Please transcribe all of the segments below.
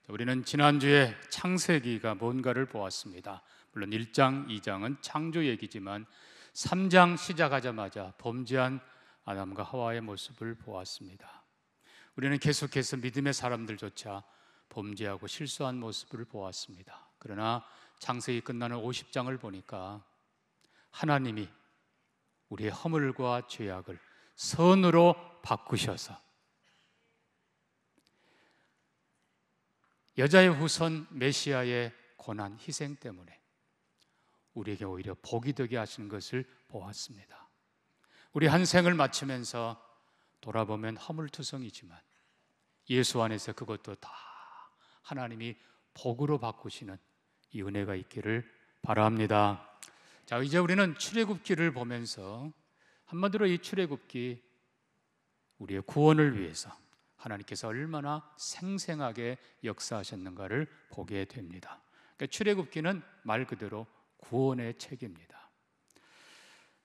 우리는 지난주에 창세기가 뭔가를 보았습니다. 물론 1장, 2장은 창조 얘기지만 3장 시작하자마자 범죄한 아담과 하와의 모습을 보았습니다. 우리는 계속해서 믿음의 사람들조차 범죄하고 실수한 모습을 보았습니다. 그러나 창세기 끝나는 50장을 보니까 하나님이 우리의 허물과 죄악을 선으로 바꾸셔서 여자의 후손 메시아의 고난, 희생 때문에 우리에게 오히려 복이 되게 하신 것을 보았습니다. 우리 한 생을 마치면서 돌아보면 허물투성이지만 예수 안에서 그것도 다 하나님이 복으로 바꾸시는 이 은혜가 있기를 바랍니다. 자, 이제 우리는 출애굽기를 보면서 한마디로 이 출애굽기, 우리의 구원을 위해서 하나님께서 얼마나 생생하게 역사하셨는가를 보게 됩니다. 그러니까 출애굽기는 말 그대로 구원의 책입니다.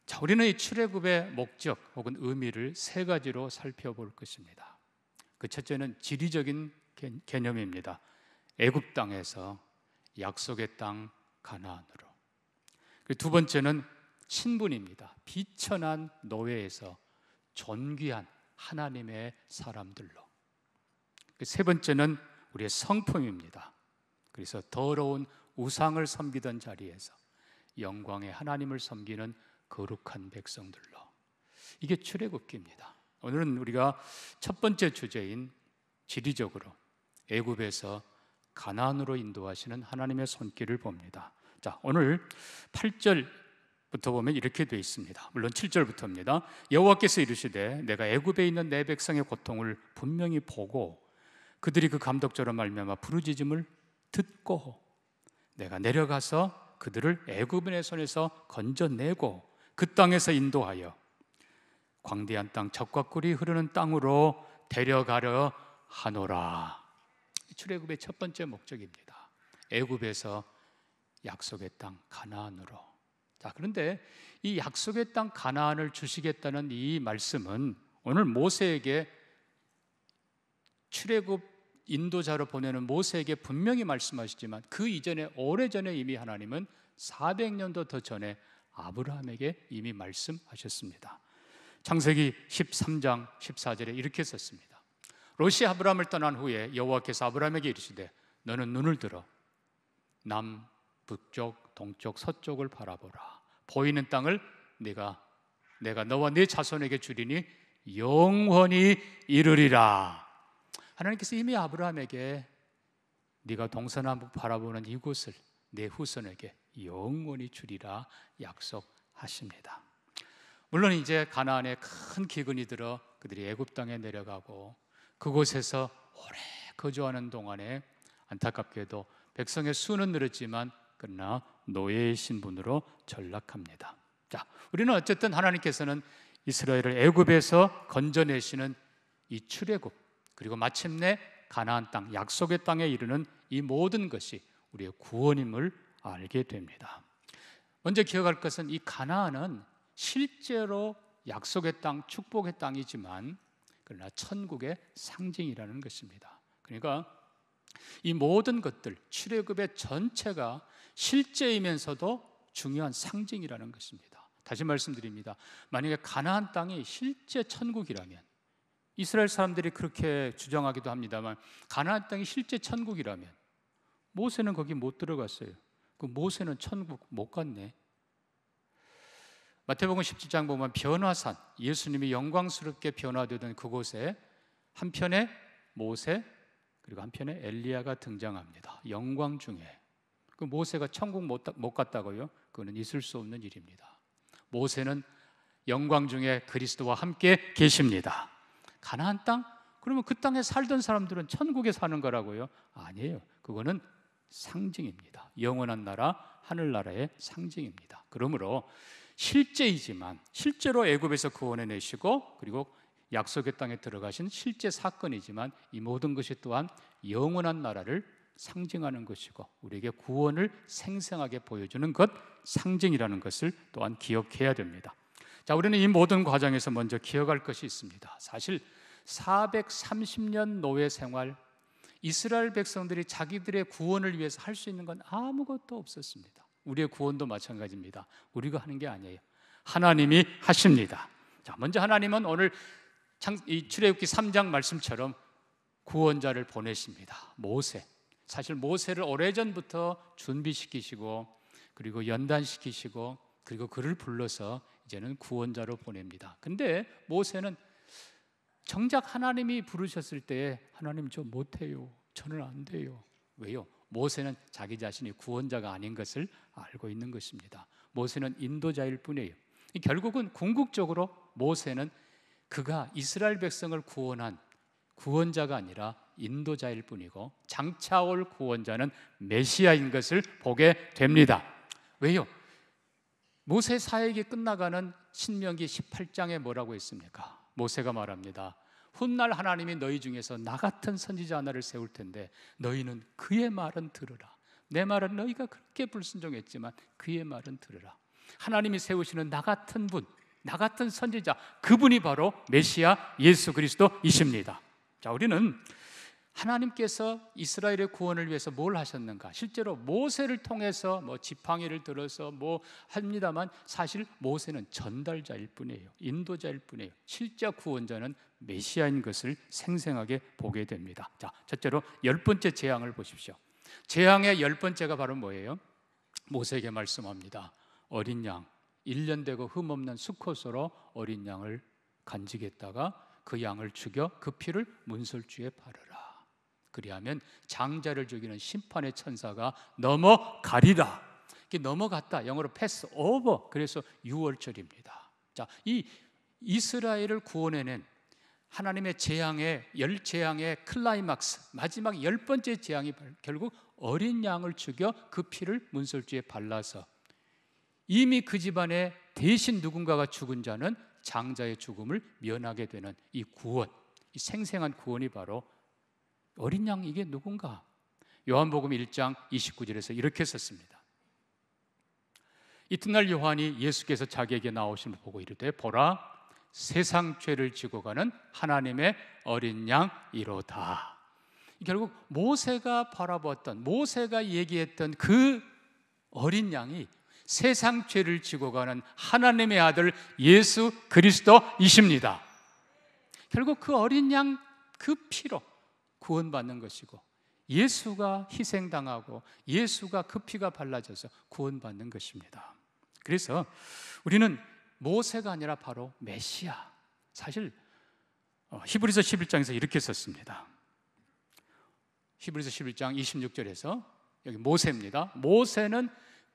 자, 우리는 이 출애굽의 목적 혹은 의미를 세 가지로 살펴볼 것입니다. 그 첫째는 지리적인 개념입니다. 애굽 땅에서 약속의 땅 가나안으로. 그 두 번째는 신분입니다. 비천한 노예에서 존귀한 하나님의 사람들로. 세 번째는 우리의 성품입니다. 그래서 더러운 우상을 섬기던 자리에서 영광의 하나님을 섬기는 거룩한 백성들로. 이게 출애굽기입니다. 오늘은 우리가 첫 번째 주제인 지리적으로 애굽에서 가나안으로 인도하시는 하나님의 손길을 봅니다. 자, 오늘 8절부터 보면 이렇게 되어 있습니다. 물론 7절부터입니다. 여호와께서 이르시되 내가 애굽에 있는 내 백성의 고통을 분명히 보고 그들이 그 감독처럼 말미암아 부르짖음을 듣고 내가 내려가서 그들을 애굽인의 손에서 건져내고 그 땅에서 인도하여 광대한 땅 적과 꿀이 흐르는 땅으로 데려가려 하노라. 출애굽의 첫 번째 목적입니다. 애굽에서 약속의 땅 가나안으로. 자, 그런데 이 약속의 땅 가나안을 주시겠다는 이 말씀은 오늘 모세에게 출애굽 인도자로 보내는 모세에게 분명히 말씀하시지만 그 이전에 오래전에 이미 하나님은 400년도 더 전에 아브라함에게 이미 말씀하셨습니다. 창세기 13장 14절에 이렇게 썼습니다. 롯이 아브라함을 떠난 후에 여호와께서 아브라함에게 이르시되 너는 눈을 들어 남, 북쪽, 동쪽, 서쪽을 바라보라. 보이는 땅을 내가 너와 네 자손에게 주리니 영원히 이르리라. 하나님께서 이미 아브라함에게 네가 동서남북 바라보는 이곳을 내 후손에게 영원히 주리라 약속하십니다. 물론 이제 가나안에 큰 기근이 들어 그들이 애굽 땅에 내려가고 그곳에서 오래 거주하는 동안에 안타깝게도 백성의 수는 늘었지만 그러나 노예의 신분으로 전락합니다. 자, 우리는 어쨌든 하나님께서는 이스라엘을 애굽에서 건져내시는 이 출애굽, 그리고 마침내 가나안 땅, 약속의 땅에 이르는 이 모든 것이 우리의 구원임을 알게 됩니다. 먼저 기억할 것은 이 가나안은 실제로 약속의 땅, 축복의 땅이지만 그러나 천국의 상징이라는 것입니다. 그러니까 이 모든 것들, 출애굽의 전체가 실제이면서도 중요한 상징이라는 것입니다. 다시 말씀드립니다. 만약에 가나안 땅이 실제 천국이라면, 이스라엘 사람들이 그렇게 주장하기도 합니다만 가나안 땅이 실제 천국이라면 모세는 거기 못 들어갔어요. 그 모세는 천국 못 갔네. 마태복음 17장 보면 변화산, 예수님이 영광스럽게 변화되던 그곳에 한편에 모세 그리고 한편에 엘리야가 등장합니다. 영광 중에. 그 모세가 천국 못 갔다고요? 그거는 있을 수 없는 일입니다. 모세는 영광 중에 그리스도와 함께 계십니다. 가나안 땅? 그러면 그 땅에 살던 사람들은 천국에 사는 거라고요? 아니에요. 그거는 상징입니다. 영원한 나라, 하늘나라의 상징입니다. 그러므로 실제이지만 실제로 애굽에서 구원해 내시고 그리고 약속의 땅에 들어가신 실제 사건이지만 이 모든 것이 또한 영원한 나라를 상징하는 것이고 우리에게 구원을 생생하게 보여주는 것, 상징이라는 것을 또한 기억해야 됩니다. 자, 우리는 이 모든 과정에서 먼저 기억할 것이 있습니다. 사실 430년 노예 생활, 이스라엘 백성들이 자기들의 구원을 위해서 할 수 있는 건 아무것도 없었습니다. 우리의 구원도 마찬가지입니다. 우리가 하는 게 아니에요. 하나님이 하십니다. 자, 먼저 하나님은 오늘 이 출애굽기 3장 말씀처럼 구원자를 보내십니다. 모세. 사실 모세를 오래전부터 준비시키시고 그리고 연단시키시고 그리고 그를 불러서 이제는 구원자로 보냅니다. 근데 모세는 정작 하나님이 부르셨을 때 하나님 저 못해요. 저는 안 돼요. 왜요? 모세는 자기 자신이 구원자가 아닌 것을 알고 있는 것입니다. 모세는 인도자일 뿐이에요. 결국은 궁극적으로 모세는 그가 이스라엘 백성을 구원한 구원자가 아니라 인도자일 뿐이고 장차 올 구원자는 메시아인 것을 보게 됩니다. 왜요? 모세 사역이 끝나가는 신명기 18장에 뭐라고 했습니까? 모세가 말합니다. 훗날 하나님이 너희 중에서 나 같은 선지자 하나를 세울 텐데 너희는 그의 말은 들으라. 내 말은 너희가 그렇게 불순종했지만 그의 말은 들으라. 하나님이 세우시는 나 같은 분, 나 같은 선지자, 그분이 바로 메시아 예수 그리스도이십니다. 자, 우리는 하나님께서 이스라엘의 구원을 위해서 뭘 하셨는가? 실제로 모세를 통해서 지팡이를 들어서 합니다만 사실 모세는 전달자일 뿐이에요. 인도자일 뿐이에요. 실제 구원자는 메시아인 것을 생생하게 보게 됩니다. 자, 첫째로 10번째 재앙을 보십시오. 재앙의 10번째가 바로 뭐예요? 모세에게 말씀합니다. 어린 양, 1년 되고 흠없는 수컷으로 어린 양을 간직했다가 그 양을 죽여 그 피를 문설주에 바르라. 그리하면 장자를 죽이는 심판의 천사가 넘어가리라. 이게 넘어갔다. 영어로 패스 오버. 그래서 6월절입니다. 자, 이 이스라엘을 구원해낸 하나님의 재앙의 열재앙의 클라이막스, 마지막 10번째 재앙이 결국 어린 양을 죽여 그 피를 문설주에 발라서 이미 그 집안에 대신 누군가가 죽은 자는 장자의 죽음을 면하게 되는 이 구원, 이 생생한 구원이 바로 어린 양. 이게 누군가? 요한복음 1장 29절에서 이렇게 썼습니다. 이튿날 요한이 예수께서 자기에게 나오심을 보고 이르되 보라, 세상 죄를 지고 가는 하나님의 어린 양이로다. 결국 모세가 바라보았던, 모세가 얘기했던 그 어린 양이 세상 죄를 지고 가는 하나님의 아들 예수 그리스도이십니다. 결국 그 어린 양 그 피로 구원받는 것이고 예수가 희생당하고 예수가 그 피가 발라져서 구원받는 것입니다. 그래서 우리는 모세가 아니라 바로 메시아. 사실 히브리서 11장에서 이렇게 썼습니다. 히브리서 11장 26절에서 여기 모세입니다. 모세는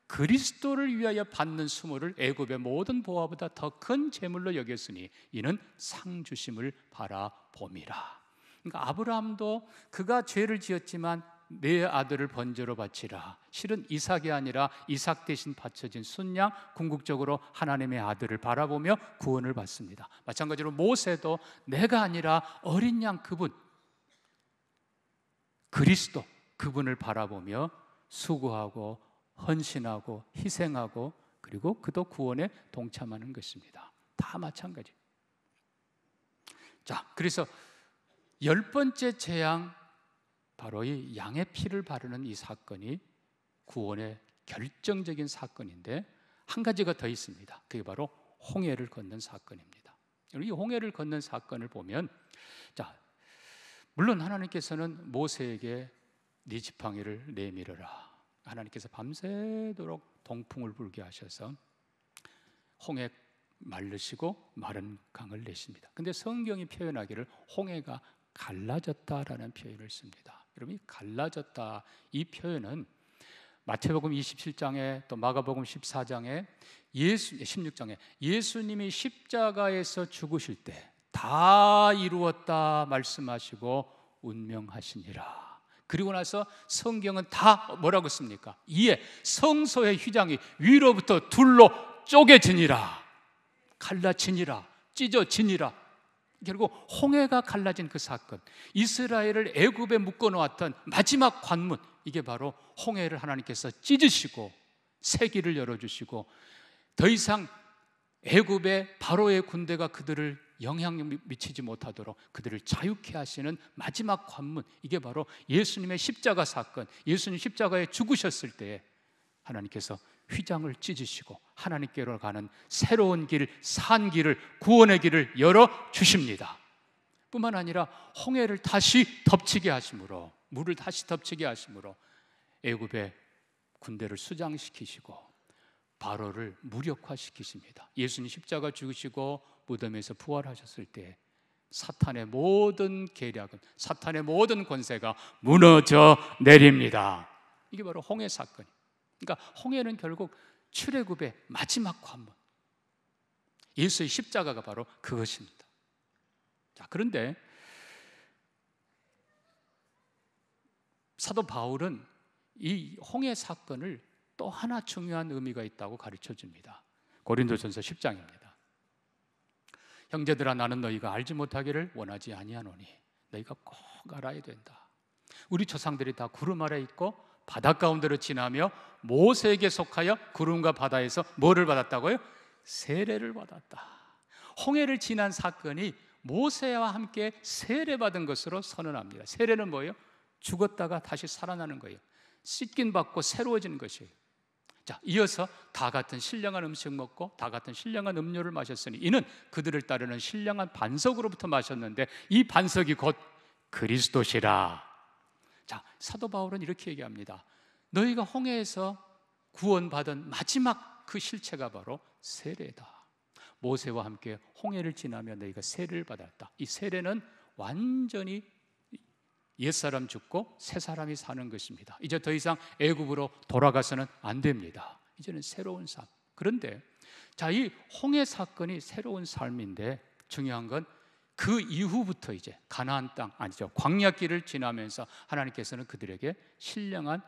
그리스도를 위하여 받는 수모를 애굽의 모든 보화보다 더 큰 재물로 여겼으니 이는 상 주심을 바라봄이라. 그러니까 아브라함도 그가 죄를 지었지만 내 아들을 번제로 바치라. 실은 이삭이 아니라 이삭 대신 바쳐진 순양, 궁극적으로 하나님의 아들을 바라보며 구원을 받습니다. 마찬가지로 모세도 내가 아니라 어린 양 그분, 그리스도 그분을 바라보며 수고하고 헌신하고 희생하고 그리고 그도 구원에 동참하는 것입니다. 다 마찬가지. 자, 그래서 10번째 재앙, 바로 이 양의 피를 바르는 이 사건이 구원의 결정적인 사건인데 한 가지가 더 있습니다. 그게 바로 홍해를 건넌 사건입니다. 이 홍해를 건넌 사건을 보면, 자, 물론 하나님께서는 모세에게 네 지팡이를 내밀어라. 하나님께서 밤새도록 동풍을 불게 하셔서 홍해 말르시고 마른 강을 내십니다. 근데 성경이 표현하기를 홍해가 갈라졌다라는 표현을 씁니다. 여러분, 이 갈라졌다, 이 표현은 마태복음 27장에 또 마가복음 14장에 16장에 예수님이 십자가에서 죽으실 때 다 이루었다 말씀하시고 운명하시니라. 그리고 나서 성경은 다 뭐라고 씁니까? 이에 성소의 휘장이 위로부터 둘로 쪼개지니라, 갈라지니라, 찢어지니라. 결국 홍해가 갈라진 그 사건, 이스라엘을 애굽에 묶어놓았던 마지막 관문, 이게 바로 홍해를 하나님께서 찢으시고 새길을 열어주시고 더 이상 애굽의 바로의 군대가 그들을 영향력 미치지 못하도록 그들을 자유케 하시는 마지막 관문, 이게 바로 예수님의 십자가 사건, 예수님 십자가에 죽으셨을 때에 하나님께서 휘장을 찢으시고 하나님께로 가는 새로운 길, 산 길을, 구원의 길을 열어주십니다. 뿐만 아니라 홍해를 다시 덮치게 하심으로, 물을 다시 덮치게 하심으로 애굽의 군대를 수장시키시고 바로를 무력화시키십니다. 예수님 십자가 죽으시고 무덤에서 부활하셨을 때 사탄의 모든 계략은, 사탄의 모든 권세가 무너져 내립니다. 이게 바로 홍해 사건. 그러니까 홍해는 결국 출애굽의 마지막 관문, 예수의 십자가가 바로 그것입니다. 자, 그런데 사도 바울은 이 홍해 사건을 또 하나 중요한 의미가 있다고 가르쳐 줍니다. 고린도전서 10장입니다. 형제들아, 나는 너희가 알지 못하기를 원하지 아니하노니 너희가 꼭 알아야 된다. 우리 조상들이 다 구름 아래 있고 바다 가운데로 지나며 모세에게 속하여 구름과 바다에서 뭐를 받았다고요? 세례를 받았다. 홍해를 지난 사건이 모세와 함께 세례받은 것으로 선언합니다. 세례는 뭐예요? 죽었다가 다시 살아나는 거예요. 씻긴 받고 새로워지는 것이에요. 자, 이어서 다 같은 신령한 음식 먹고 다 같은 신령한 음료를 마셨으니 이는 그들을 따르는 신령한 반석으로부터 마셨는데 이 반석이 곧 그리스도시라. 자, 사도 바울은 이렇게 얘기합니다. 너희가 홍해에서 구원받은 마지막 그 실체가 바로 세례다. 모세와 함께 홍해를 지나며 너희가 세례를 받았다. 이 세례는 완전히 옛사람 죽고 새사람이 사는 것입니다. 이제 더 이상 애굽으로 돌아가서는 안 됩니다. 이제는 새로운 삶. 그런데 자, 이 홍해 사건이 새로운 삶인데 중요한 건 그 이후부터 이제 가나안 땅, 아니죠, 광야길을 지나면서 하나님께서는 그들에게 신령한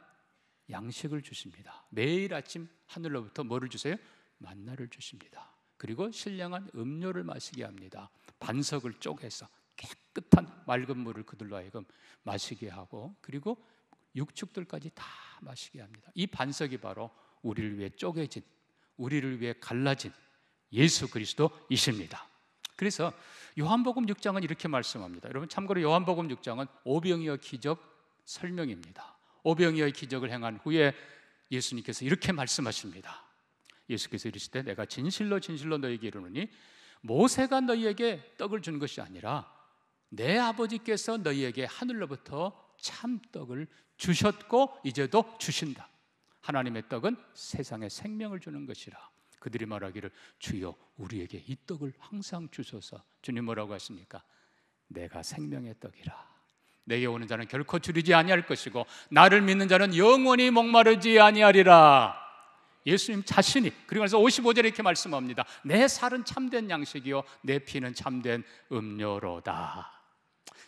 양식을 주십니다. 매일 아침 하늘로부터 뭐를 주세요? 만나를 주십니다. 그리고 신령한 음료를 마시게 합니다. 반석을 쪼개서 깨끗한 맑은 물을 그들로 하여금 마시게 하고, 그리고 육축들까지 다 마시게 합니다. 이 반석이 바로 우리를 위해 쪼개진, 우리를 위해 갈라진 예수 그리스도이십니다. 그래서 요한복음 6장은 이렇게 말씀합니다. 여러분, 참고로 요한복음 6장은 오병이어 기적 설명입니다. 오병이어의 기적을 행한 후에 예수님께서 이렇게 말씀하십니다. 예수께서 이르시되 내가 진실로 진실로 너희에게 이르노니 모세가 너희에게 떡을 준 것이 아니라 내 아버지께서 너희에게 하늘로부터 참떡을 주셨고 이제도 주신다. 하나님의 떡은 세상에 생명을 주는 것이라. 그들이 말하기를 주여 우리에게 이 떡을 항상 주소서. 주님 뭐라고 하십니까? 내가 생명의 떡이라. 내게 오는 자는 결코 줄이지 아니할 것이고 나를 믿는 자는 영원히 목마르지 아니하리라. 예수님 자신이, 그리고 나서 55절에 이렇게 말씀합니다. 내 살은 참된 양식이요 내 피는 참된 음료로다.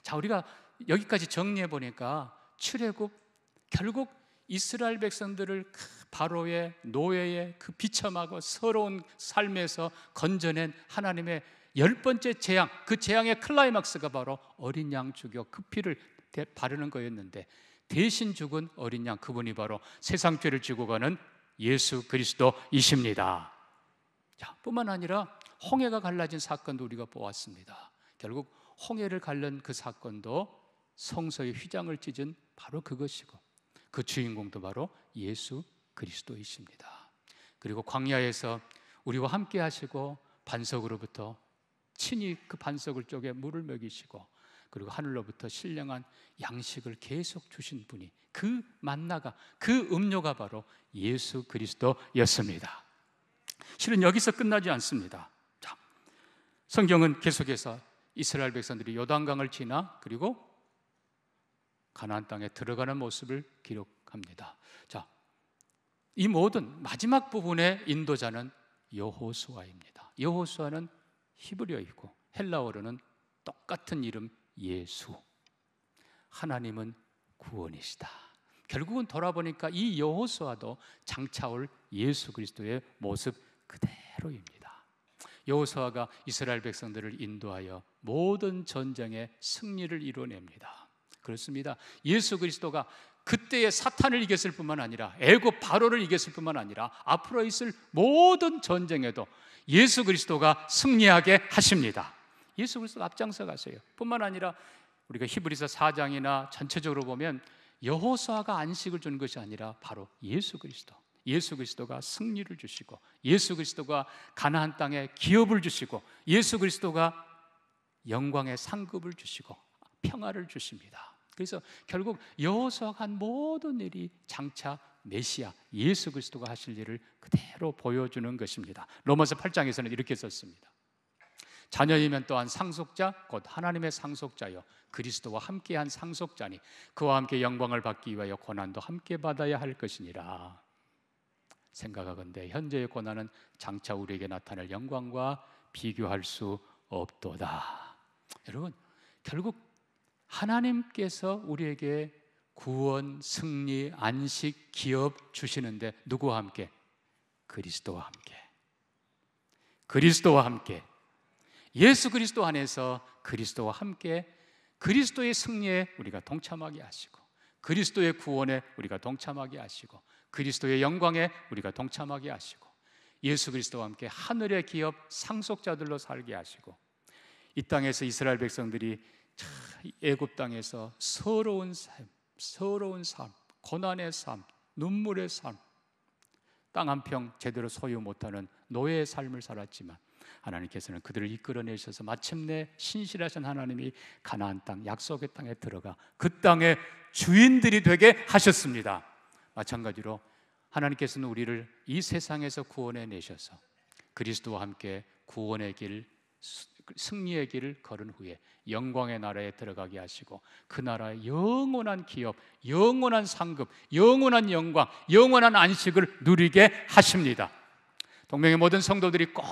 자, 우리가 여기까지 정리해 보니까 출애굽, 결국 이스라엘 백성들을 바로의 노예의 그 비참하고 서러운 삶에서 건져낸 하나님의 10번째 재앙, 그 재앙의 클라이막스가 바로 어린 양 죽여 그 피를 바르는 거였는데, 대신 죽은 어린 양, 그분이 바로 세상 죄를 지고 가는 예수 그리스도이십니다. 자, 뿐만 아니라 홍해가 갈라진 사건도 우리가 보았습니다. 결국 홍해를 갈른 그 사건도 성소의 휘장을 찢은 바로 그것이고 그 주인공도 바로 예수 그리스도이십니다. 그리고 광야에서 우리와 함께 하시고 반석으로부터 친히 그 반석을 쪼개 물을 먹이시고 그리고 하늘로부터 신령한 양식을 계속 주신 분이, 그 만나가, 그 음료가 바로 예수 그리스도였습니다. 실은 여기서 끝나지 않습니다. 자, 성경은 계속해서 이스라엘 백성들이 요단강을 지나 그리고 가나안 땅에 들어가는 모습을 기록합니다. 자, 이 모든 마지막 부분의 인도자는 여호수아입니다. 여호수아는 히브리어이고 헬라어로는 똑같은 이름 예수. 하나님은 구원이시다. 결국은 돌아보니까 이 여호수아도 장차올 예수 그리스도의 모습 그대로입니다. 여호수아가 이스라엘 백성들을 인도하여 모든 전쟁의 승리를 이뤄냅니다. 그렇습니다. 예수 그리스도가 그때의 사탄을 이겼을 뿐만 아니라 애굽 바로를 이겼을 뿐만 아니라 앞으로 있을 모든 전쟁에도 예수 그리스도가 승리하게 하십니다. 예수 그리스도가 앞장서 가세요. 뿐만 아니라 우리가 히브리서 4장이나 전체적으로 보면 여호수아가 안식을 준 것이 아니라 바로 예수 그리스도가 승리를 주시고, 예수 그리스도가 가나안 땅에 기업을 주시고, 예수 그리스도가 영광의 상급을 주시고 평화를 주십니다. 그래서 결국 여호수아가 한 모든 일이 장차 메시아 예수 그리스도가 하실 일을 그대로 보여주는 것입니다. 로마서 8장에서는 이렇게 썼습니다. 자녀이면 또한 상속자 곧 하나님의 상속자여 그리스도와 함께한 상속자니 그와 함께 영광을 받기 위하여 고난도 함께 받아야 할 것이니라. 생각하건대 현재의 고난은 장차 우리에게 나타날 영광과 비교할 수 없도다. 여러분, 결국 하나님께서 우리에게 구원, 승리, 안식, 기업 주시는데 누구와 함께? 그리스도와 함께. 그리스도와 함께. 예수 그리스도 안에서 그리스도와 함께 그리스도의 승리에 우리가 동참하게 하시고, 그리스도의 구원에 우리가 동참하게 하시고, 그리스도의 영광에 우리가 동참하게 하시고, 예수 그리스도와 함께 하늘의 기업 상속자들로 살게 하시고, 이 땅에서 이스라엘 백성들이 애굽 땅에서 서러운 삶, 고난의 삶, 눈물의 삶, 땅 한 평 제대로 소유 못하는 노예의 삶을 살았지만 하나님께서는 그들을 이끌어내셔서 마침내 신실하신 하나님이 가나안 땅, 약속의 땅에 들어가 그 땅의 주인들이 되게 하셨습니다. 마찬가지로 하나님께서는 우리를 이 세상에서 구원해 내셔서 그리스도와 함께 구원의 길, 승리의 길을 걸은 후에 영광의 나라에 들어가게 하시고 그 나라의 영원한 기업, 영원한 상급, 영원한 영광, 영원한 안식을 누리게 하십니다. 동명의 모든 성도들이 꼭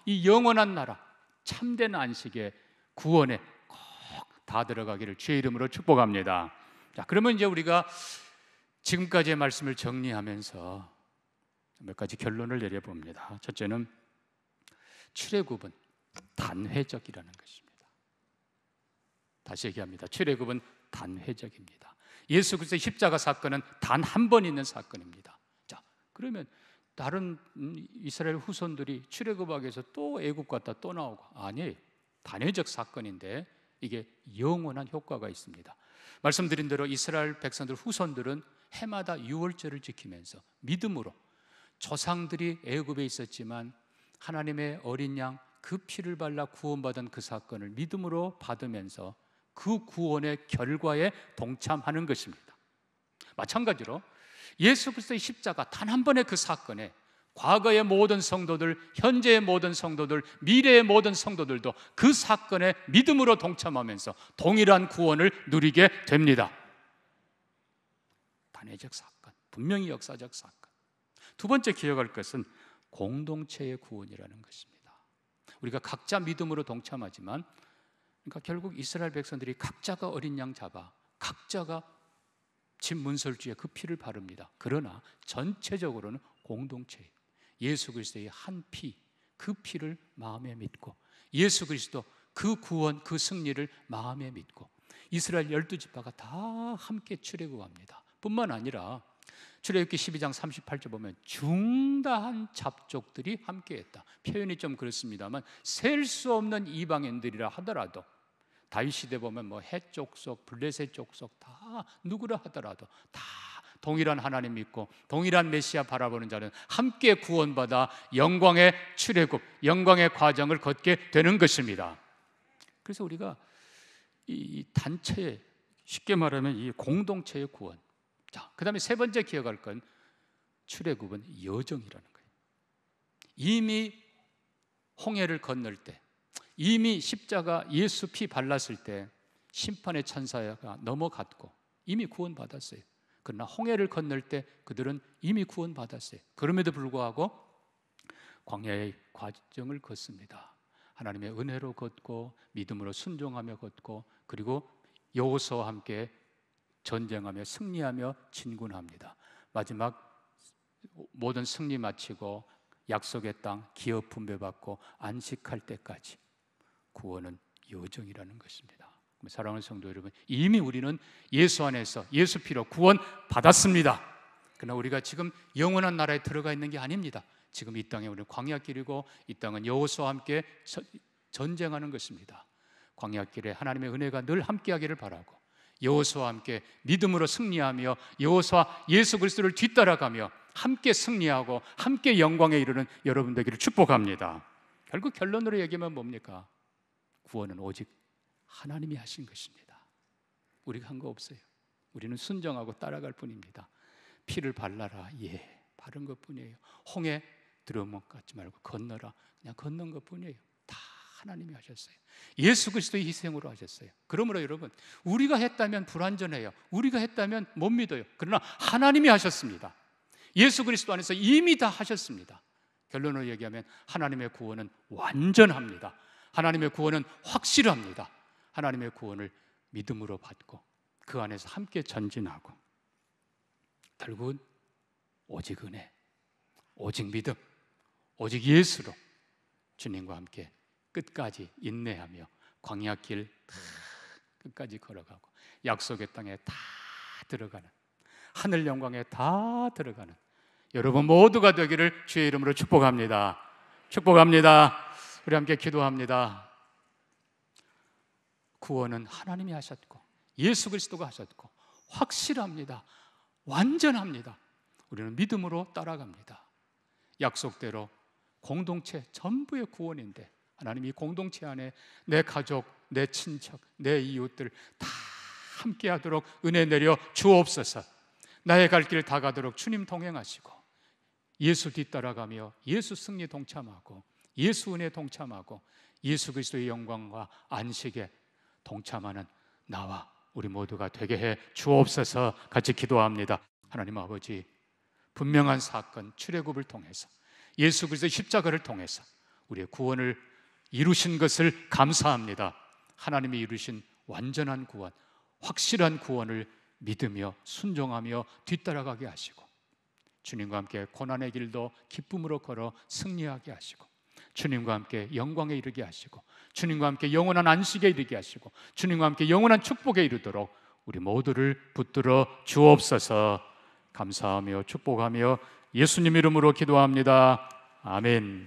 이 영원한 나라, 참된 안식의 구원에 꼭 다 들어가기를 주의 이름으로 축복합니다. 자, 그러면 이제 우리가 지금까지의 말씀을 정리하면서 몇 가지 결론을 내려봅니다. 첫째는 출애굽은 단회적이라는 것입니다. 다시 얘기합니다. 출애굽은 단회적입니다. 예수 그리스도의 십자가 사건은 단 한 번 있는 사건입니다. 자, 그러면 다른 이스라엘 후손들이 출애굽하기 위해서 또 애굽 갔다 또 나오고, 아니에요. 단회적 사건인데 이게 영원한 효과가 있습니다. 말씀드린 대로 이스라엘 백성들 후손들은 해마다 유월절을 지키면서 믿음으로 조상들이 애굽에 있었지만 하나님의 어린 양 그 피를 발라 구원받은 그 사건을 믿음으로 받으면서 그 구원의 결과에 동참하는 것입니다. 마찬가지로 예수 그리스도의 십자가 단 한 번의 그 사건에 과거의 모든 성도들, 현재의 모든 성도들, 미래의 모든 성도들도 그 사건에 믿음으로 동참하면서 동일한 구원을 누리게 됩니다. 단회적 사건, 분명히 역사적 사건. 두 번째 기억할 것은 공동체의 구원이라는 것입니다. 우리가 각자 믿음으로 동참하지만, 그러니까 결국 이스라엘 백성들이 각자가 어린 양 잡아 각자가 집 문설주에 그 피를 바릅니다. 그러나 전체적으로는 공동체예요. 예수 그리스도의 한 피, 그 피를 마음에 믿고 예수 그리스도 그 구원, 그 승리를 마음에 믿고 이스라엘 12지파가 다 함께 출애굽합니다. 뿐만 아니라 출애굽기 12장 38절 보면 중다한 잡족들이 함께했다. 표현이 좀 그렇습니다만 셀 수 없는 이방인들이라 하더라도, 다윗 시대 보면 뭐 헷 족속, 블레셋 족속 다 누구라 하더라도 다 동일한 하나님 믿고 동일한 메시아 바라보는 자는 함께 구원받아 영광의 출애굽, 영광의 과정을 걷게 되는 것입니다. 그래서 우리가 이 단체의, 쉽게 말하면 이 공동체의 구원. 자, 그 다음에 세 번째 기억할 건 출애굽은 여정이라는 거예요. 이미 홍해를 건널 때, 이미 십자가 예수 피 발랐을 때 심판의 천사가 넘어갔고 이미 구원받았어요. 그러나 홍해를 건널 때 그들은 이미 구원받았어요. 그럼에도 불구하고 광야의 과정을 걷습니다. 하나님의 은혜로 걷고 믿음으로 순종하며 걷고, 그리고 여호수아와 함께 전쟁하며 승리하며 진군합니다. 마지막 모든 승리 마치고 약속의 땅 기업 분배받고 안식할 때까지 구원은 여정이라는 것입니다. 사랑하는 성도 여러분, 이미 우리는 예수 안에서 예수 피로 구원 받았습니다. 그러나 우리가 지금 영원한 나라에 들어가 있는 게 아닙니다. 지금 이 땅에 우리는 광야길이고 이 땅은 여호수아와 함께 전쟁하는 것입니다. 광야길에 하나님의 은혜가 늘 함께하기를 바라고 여호수아와 함께 믿음으로 승리하며 여호수아 예수 그리스도를 뒤따라가며 함께 승리하고 함께 영광에 이르는 여러분 되기를 축복합니다. 결국 결론으로 얘기하면 뭡니까? 구원은 오직 하나님이 하신 것입니다. 우리가 한 거 없어요. 우리는 순종하고 따라갈 뿐입니다. 피를 발라라, 예, 바른 것뿐이에요. 홍해 들어먹 같지 말고 건너라, 그냥 건넌 것뿐이에요. 다 하나님이 하셨어요. 예수 그리스도의 희생으로 하셨어요. 그러므로 여러분, 우리가 했다면 불완전해요. 우리가 했다면 못 믿어요. 그러나 하나님이 하셨습니다. 예수 그리스도 안에서 이미 다 하셨습니다. 결론으로 얘기하면 하나님의 구원은 완전합니다. 하나님의 구원은 확실합니다. 하나님의 구원을 믿음으로 받고 그 안에서 함께 전진하고 결국은 오직 은혜, 오직 믿음, 오직 예수로 주님과 함께 끝까지 인내하며 광야길 끝까지 걸어가고 약속의 땅에 다 들어가는, 하늘 영광에 다 들어가는 여러분 모두가 되기를 주의 이름으로 축복합니다. 축복합니다. 우리 함께 기도합니다. 구원은 하나님이 하셨고 예수 그리스도가 하셨고 확실합니다. 완전합니다. 우리는 믿음으로 따라갑니다. 약속대로 공동체 전부의 구원인데 하나님이 공동체 안에 내 가족, 내 친척, 내 이웃들 다 함께하도록 은혜 내려 주옵소서. 나의 갈 길 다 가도록 주님 동행하시고 예수 뒤따라가며 예수 승리 동참하고 예수 은혜 동참하고 예수 그리스도의 영광과 안식에 동참하는 나와 우리 모두가 되게 해 주옵소서. 같이 기도합니다. 하나님 아버지, 분명한 사건 출애굽을 통해서 예수 그리스도의 십자가를 통해서 우리의 구원을 이루신 것을 감사합니다. 하나님이 이루신 완전한 구원, 확실한 구원을 믿으며 순종하며 뒤따라가게 하시고 주님과 함께 고난의 길도 기쁨으로 걸어 승리하게 하시고 주님과 함께 영광에 이르게 하시고 주님과 함께 영원한 안식에 이르게 하시고 주님과 함께 영원한 축복에 이르도록 우리 모두를 붙들어 주옵소서. 감사하며 축복하며 예수님 이름으로 기도합니다. 아멘.